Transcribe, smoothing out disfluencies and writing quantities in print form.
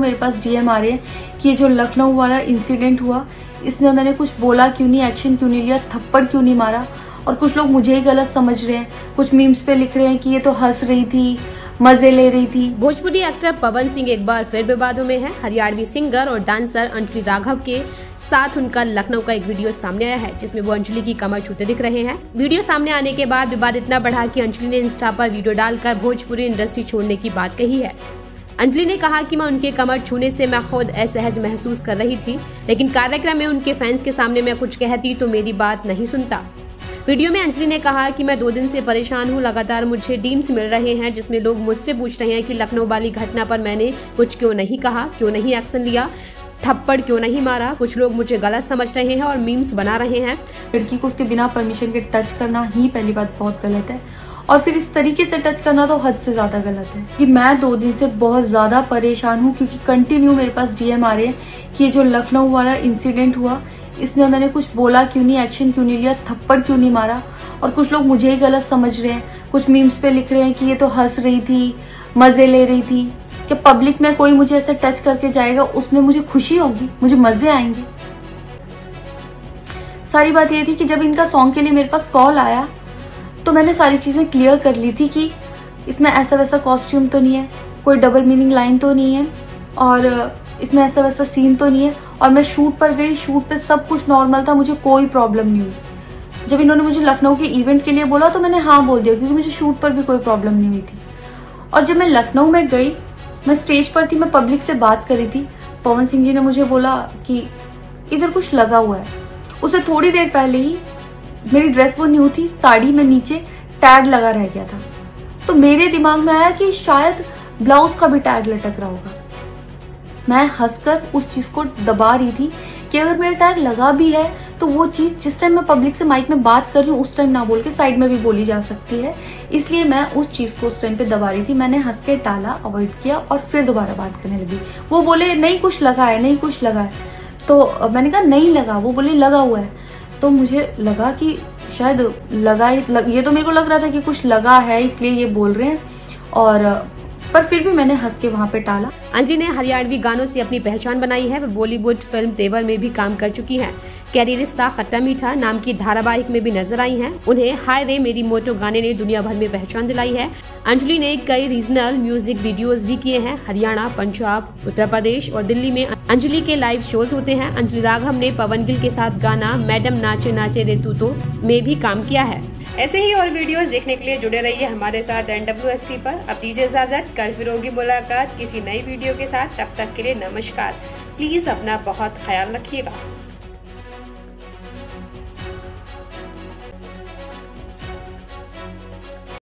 मेरे पास डीएम आ रहे हैं कि ये जो लखनऊ वाला इंसिडेंट हुआ, इसमें मैंने कुछ बोला क्यों नहीं, एक्शन क्यों नहीं लिया, थप्पड़ क्यों नहीं मारा। और कुछ लोग मुझे ही गलत समझ रहे हैं, कुछ मीम्स पे लिख रहे हैं कि ये तो हंस रही थी, मजे ले रही थी। भोजपुरी एक्टर पवन सिंह एक बार फिर विवादों में है। हरियाणवी सिंगर और डांसर अंजलि राघव के साथ उनका लखनऊ का एक वीडियो सामने आया है, जिसमें वो अंजलि की कमर छूते दिख रहे हैं। वीडियो सामने आने के बाद विवाद इतना बढ़ा कि अंजलि ने इंस्टा पर वीडियो डालकर भोजपुरी इंडस्ट्री छोड़ने की बात कही है। अंजलि ने कहा कि मैं उनके कमर छूने से मैं खुद असहज महसूस कर रही थी, लेकिन कार्यक्रम में उनके फैंस के सामने मैं कुछ कहती तो मेरी बात नहीं सुनता। वीडियो में अंजलि ने कहा कि मैं 2 दिन से परेशान हूँ, लगातार मुझे डीएम्स मिल रहे हैं जिसमें लोग मुझसे पूछ रहे हैं कि लखनऊ वाली घटना पर मैंने कुछ क्यों नहीं कहा, क्यों नहीं एक्शन लिया, थप्पड़ क्यों नहीं मारा। कुछ लोग मुझे गलत समझ रहे हैं और मीम्स बना रहे हैं। लड़की को उसके बिना परमिशन के टच करना ही पहली बात बहुत गलत है, और फिर इस तरीके से टच करना तो हद से ज्यादा गलत है। कि मैं 2 दिन से बहुत ज्यादा परेशान हूँ क्योंकि कंटिन्यू मेरे पास डीएम आ रहे हैं कि ये जो लखनऊ वाला इंसिडेंट हुआ, इसमें मैंने कुछ बोला क्यों नहीं, एक्शन क्यों नहीं लिया, थप्पड़ क्यों नहीं मारा। और कुछ लोग मुझे ही गलत समझ रहे हैं, कुछ मीम्स पे लिख रहे हैं कि ये तो हंस रही थी, मजे ले रही थी। कि पब्लिक में कोई मुझे ऐसे टच करके जाएगा, उसमें मुझे खुशी होगी, मुझे मजे आएंगे। सारी बात ये थी कि जब इनका सॉन्ग के लिए मेरे पास कॉल आया तो मैंने सारी चीजें क्लियर कर ली थी कि इसमें ऐसा वैसा कॉस्ट्यूम तो नहीं है, कोई डबल मीनिंग लाइन तो नहीं है, और इसमें ऐसा वैसा सीन तो नहीं है। और मैं शूट पर गई, शूट पे सब कुछ नॉर्मल था, मुझे कोई प्रॉब्लम नहीं हुई। जब इन्होंने मुझे लखनऊ के इवेंट के लिए बोला तो मैंने हाँ बोल दिया, क्योंकि मुझे शूट पर भी कोई प्रॉब्लम नहीं हुई थी। और जब मैं लखनऊ में गई, मैं स्टेज पर थी, मैं पब्लिक से बात कर रही थी, पवन सिंह जी ने मुझे बोला कि इधर कुछ लगा हुआ है। उससे थोड़ी देर पहले ही मेरी ड्रेस वो न्यू थी, साड़ी में नीचे टैग लगा रह गया था। तो मेरे दिमाग में आया कि शायद ब्लाउज का भी टैग लटक रहा होगा। मैं हंसकर उस चीज को दबा रही थी कि अगर मेरा टैग लगा भी है तो वो चीज जिस टाइम मैं पब्लिक से माइक में बात कर रही हूँ उस टाइम ना बोल के साइड में भी बोली जा सकती है, इसलिए मैं उस चीज को उस टाइम पे दबा रही थी। मैंने हंस के टाला, अवॉइड किया और फिर दोबारा बात करने लगी। वो बोले नहीं कुछ लगा है, नहीं कुछ लगा है, तो मैंने कहा नहीं लगा। वो बोले लगा हुआ है। तो मुझे लगा कि शायद ये तो मेरे को लग रहा था कि कुछ लगा है इसलिए ये बोल रहे हैं, और पर फिर भी मैंने हंस के वहाँ पे टाला। अंजलि ने हरियाणवी गानों से अपनी पहचान बनाई है। वह बॉलीवुड फिल्म तेवर में भी काम कर चुकी हैं। कैरी रिश्ता खट्टा मीठा नाम की धारावाहिक में भी नजर आई हैं। उन्हें हाय रे मेरी मोटो गाने ने दुनिया भर में पहचान दिलाई है। अंजलि ने कई रीजनल म्यूजिक वीडियोस भी किए हैं। हरियाणा, पंजाब, उत्तर प्रदेश और दिल्ली में अंजलि के लाइव शोज होते हैं। अंजलि राघव ने पवन गिल के साथ गाना मैडम नाचे नाचे रे तू तो में भी काम किया है। ऐसे ही और वीडियोस देखने के लिए जुड़े रहिए हमारे साथ NWST पर। अब दीजिए इजाजत, कल फिर होगी मुलाकात किसी नई वीडियो के साथ। तब तक के लिए नमस्कार। प्लीज अपना बहुत ख्याल रखिएगा।